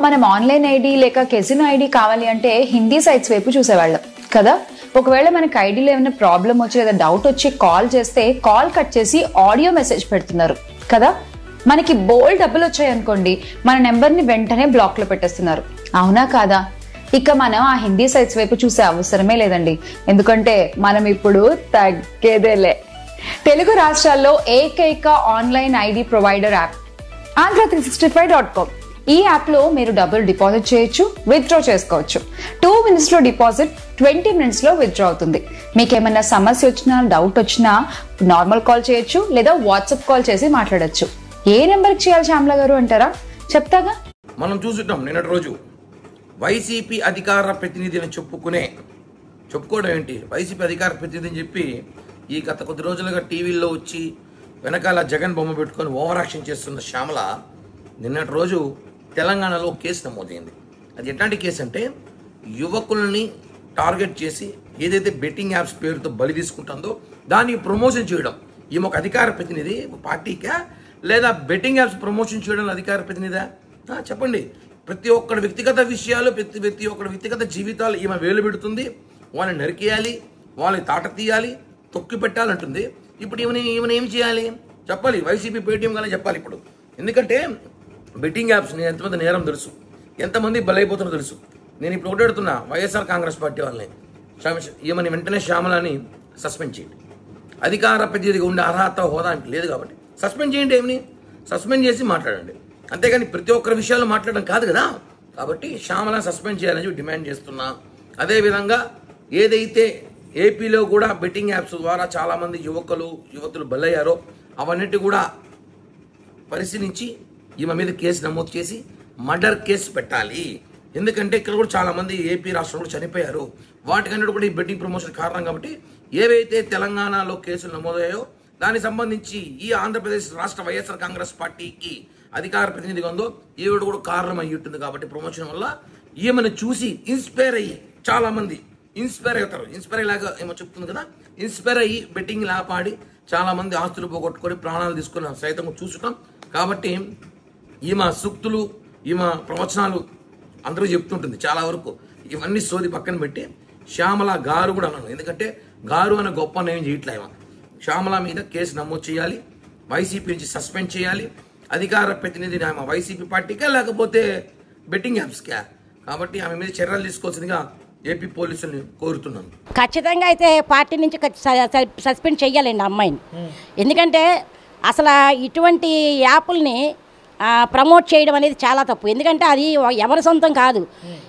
మనం online ID లేక casino ID కావాలి అంటే హిందీ సైట్స్ వైపు చూసేవాళ్ళం కదా. ఒకవేళ మనకి ఐడిలో ఏమైనా ప్రాబ్లం వచ్చి లేదా డౌట్ వచ్చి కాల్ చేస్తే కాల్ కట్ చేసి ఆడియో మెసేజ్ పెడుతున్నారు కదా. మనకి బోల్డ్ డబ్బులు వచ్చాయి అనుకోండి, మన నెంబర్ని వెంటనే బ్లాక్ లో పెట్టేస్తున్నారు. అవునా కాదా? ఇక మనం ఆ హిందీ సైట్స్ వైపు చూసే అవసరమే లేదండి, ఎందుకంటే మనం ఇప్పుడు తగ్గేదేలే. తెలుగు రాష్ట్రాల్లో ఏకైక online ID provider app andhra365.com. ఈ యాప్ లో మీరు డబ్బులు డిపాజిట్ చేయొచ్చు, విత్డ్రా చేసుకోవచ్చు. 2 minutes లో డిపాజిట్, 20 minutes లో విత్డ్రా అవుతుంది. మీకు ఏమైనా సమస్య వచ్చినా డౌట్ వచ్చినా నార్మల్ కాల్ చేయొచ్చు లేదా వాట్సాప్ కాల్ చేసి మాట్లాడొచ్చు. ఏ నెంబర్కి చేయాలి శ్యామల గారు అంటారా? చెప్తాగా. మనం చూసుంటాం నిన్నటి రోజు వైసీపీ అధికార ప్రతినిధి అని చెప్పుకోవడం ఏంటి, వైసీపీ అధికార ప్రతినిధి అని చెప్పి ఈ గత కొద్ది రోజులుగా టీవీల్లో వచ్చి వెనకాల జగన్ బొమ్మ పెట్టుకొని ఓవర్ యాక్షన్ చేస్తున్న శ్యామల నిన్నటి రోజు తెలంగాణలో కేసు నమోదైంది. అది ఎట్లాంటి కేసు అంటే, యువకుల్ని టార్గెట్ చేసి ఏదైతే బెట్టింగ్ యాప్స్ పేరుతో బలి తీసుకుంటుందో దాన్ని ప్రమోషన్ చేయడం. ఈమె ఒక అధికార ప్రతినిధి పార్టీకా లేదా బెట్టింగ్ యాప్స్ ప్రమోషన్ చేయడం అధికార ప్రతినిధా? చెప్పండి. ప్రతి ఒక్కరి వ్యక్తిగత విషయాలు, ప్రతి ఒక్కరి వ్యక్తిగత జీవితాలు ఈమె వేలు పెడుతుంది. వాళ్ళని నరికేయాలి, వాళ్ళని తాట తీయాలి, తొక్కి పెట్టాలంటుంది. ఇప్పుడు ఈమెను ఏం చేయాలి చెప్పాలి. వైసీపీ పేటీఎం గానే చెప్పాలి ఇప్పుడు. ఎందుకంటే బెట్టింగ్ యాప్స్ ఎంతమంది నేరం తెలుసు, ఎంతమంది బలైపోతున్నారో తెలుసు. నేను ఇప్పుడు ఓటాడుతున్నా వైఎస్ఆర్ కాంగ్రెస్ పార్టీ వాళ్ళని, ఈమెని వెంటనే శ్యామలని సస్పెండ్ చేయండి. అధికార ప్రతినిధిగా ఉండే అర్హత హోదా లేదు కాబట్టి సస్పెండ్ చేయండి. ఏమని సస్పెండ్ చేసి మాట్లాడండి, అంతేగాని ప్రతి ఒక్కరి విషయాలు మాట్లాడడం కాదు కదా. కాబట్టి శ్యామలను సస్పెండ్ చేయాలని డిమాండ్ చేస్తున్నా. అదేవిధంగా ఏదైతే ఏపీలో కూడా బెట్టింగ్ యాప్స్ ద్వారా చాలామంది యువతులు బలయ్యారో అవన్నిటి కూడా పరిశీలించి ఈమె మీద కేసు నమోదు చేసి మర్డర్ కేసు పెట్టాలి. ఎందుకంటే ఇక్కడ కూడా చాలామంది ఏపీ రాష్ట్రంలో చనిపోయారు. వాటికన్నిటి కూడా ఈ బెట్టింగ్ ప్రమోషన్ కారణం. కాబట్టి ఏవైతే తెలంగాణలో కేసులు నమోదయ్యాయో దానికి సంబంధించి ఈ ఆంధ్రప్రదేశ్ రాష్ట్ర వైఎస్ఆర్ కాంగ్రెస్ పార్టీకి అధికార ప్రతినిధిగా ఉందో ఈవిడ కూడా కారణం అయ్యి ఉంటుంది. కాబట్టి ప్రమోషన్ వల్ల ఈమెను చూసి ఇన్స్పైర్ అయ్యి చాలామంది ఇన్స్పైర్ అవుతారు. ఇన్స్పైర్ అయ్యేలాగా ఏమో చెప్తుంది కదా, ఇన్స్పైర్ అయ్యి బెట్టింగ్ లాపాడి చాలామంది ఆస్తులు పోగొట్టుకొని ప్రాణాలు తీసుకుని సైతం చూసుకుంటాం. కాబట్టి ఈమె సూక్తులు, ఈమె ప్రవచనాలు అందరూ చెప్తుంటుంది చాలా వరకు. ఇవన్నీ సోది పక్కన పెట్టి శ్యామల గారు కూడా అన్నాను, ఎందుకంటే గారు అనే గొప్ప నేమ్ చేయట్లే. శ్యామల మీద కేసు నమోదు చేయాలి, వైసీపీ నుంచి సస్పెండ్ చేయాలి. అధికార ప్రతినిధిని ఆమె వైసీపీ పార్టీకా లేకపోతే బెట్టింగ్ యాప్స్కా? కాబట్టి ఆమె మీద చర్యలు తీసుకోవాల్సిందిగా ఏపీ పోలీసుల్ని కోరుతున్నాను. ఖచ్చితంగా అయితే పార్టీ నుంచి సస్పెండ్ చేయాలండి అమ్మాయిని. ఎందుకంటే అసలు ఇటువంటి యాప్ల్ని ప్రమోట్ చేయడం అనేది చాలా తప్పు. ఎందుకంటే అది ఎవరి సొంతం కాదు,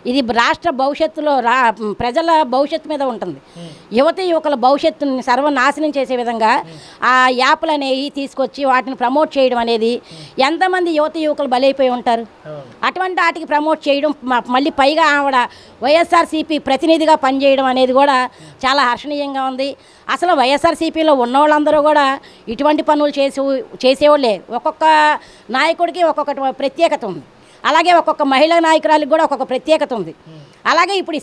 ఇది రాష్ట్ర భవిష్యత్తులో ప్రజల భవిష్యత్తు మీద ఉంటుంది. యువకుల భవిష్యత్తుని సర్వనాశనం చేసే విధంగా ఆ యాప్లు అనేవి తీసుకొచ్చి వాటిని ప్రమోట్ చేయడం అనేది ఎంతమంది యువకులు బలైపోయి ఉంటారు. అటువంటి వాటికి ప్రమోట్ చేయడం, మళ్ళీ పైగా ఆవిడ వైఎస్ఆర్సీపీ ప్రతినిధిగా పనిచేయడం అనేది కూడా చాలా హర్షణీయంగా ఉంది. అసలు వైఎస్ఆర్సీపీలో ఉన్నవాళ్ళందరూ కూడా ఇటువంటి పనులు చేసేవాళ్ళే. ఒక్కొక్క నాయకుడికి ఒక్కొక్క ప్రత్యేకత ఉంది, అలాగే ఒక్కొక్క మహిళా నాయకురాలికి కూడా ఒక్కొక్క ప్రత్యేకత ఉంది. అలాగే ఇప్పుడు ఈ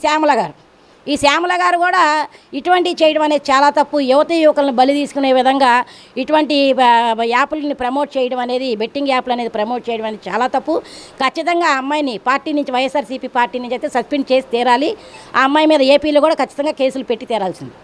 శ్యామల గారు కూడా ఇటువంటివి చేయడం అనేది చాలా తప్పు. యువకులను బలి తీసుకునే విధంగా ఇటువంటి యాప్లని ప్రమోట్ చేయడం అనేది, బెట్టింగ్ యాప్లు అనేది ప్రమోట్ చేయడం అనేది చాలా తప్పు. ఖచ్చితంగా ఆ అమ్మాయిని పార్టీ నుంచి, వైఎస్ఆర్సీపీ పార్టీ నుంచి అయితే సస్పెండ్ చేసి తీరాలి. ఆ అమ్మాయి మీద ఏపీలో కూడా ఖచ్చితంగా కేసులు పెట్టి తీరాల్సింది.